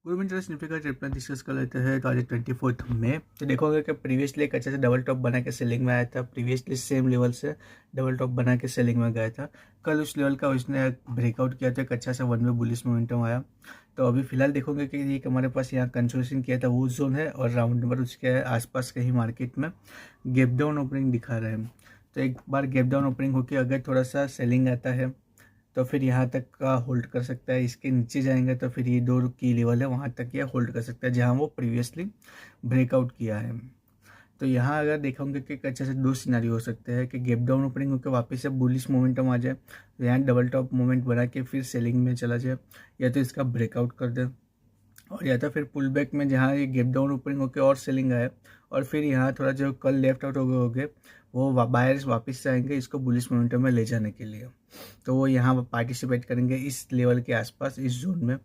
Government Nifty का trip में discuss कर लेते हैं। तो आज 24 में तो देखोगे कि प्रीवियसली एक अच्छे से डबल टॉप बना के सेलिंग में आया था। प्रीवियसली सेम लेवल से डबल टॉप बना के सेलिंग में गया था। कल उस लेवल का उसने ब्रेकआउट किया था, एक अच्छा सा वन वे बुलिश मोमेंटम आया। तो अभी फिलहाल देखोगे कि ये हमारे पास यहाँ कंसोलिडेशन किया था वो जोन है, और राउंड नंबर उसके आसपास कहीं मार्केट में गैप डाउन ओपनिंग दिखा रहे हैं। तो एक बार गैप डाउन ओपनिंग होकर अगर थोड़ा सा सेलिंग आता है तो फिर यहाँ तक का होल्ड कर सकता है। इसके नीचे जाएंगे तो फिर ये दो की लेवल है, वहाँ तक ये होल्ड कर सकता है जहाँ वो प्रीवियसली ब्रेकआउट किया है। तो यहाँ अगर देखोगे कि अच्छे से दो सिनारी हो सकते हैं कि गैप डाउन ओपनिंग होकर वापस से बुलिश मोमेंटम आ जाए, तो यहाँ डबल टॉप मोमेंट बना के फिर सेलिंग में चला जाए, या तो इसका ब्रेकआउट कर दे, और या तो फिर पुल बैक में जहाँ ये गैप डाउन ओपनिंग होकर और सेलिंग आए, और फिर यहाँ थोड़ा जो कल लेफ्ट आउट हो गए होंगे वो बायर्स वापस से आएंगे इसको बुलिश मोमेंटम में ले जाने के लिए। तो वो यहाँ पार्टिसिपेट करेंगे इस लेवल के आसपास, इस जोन में।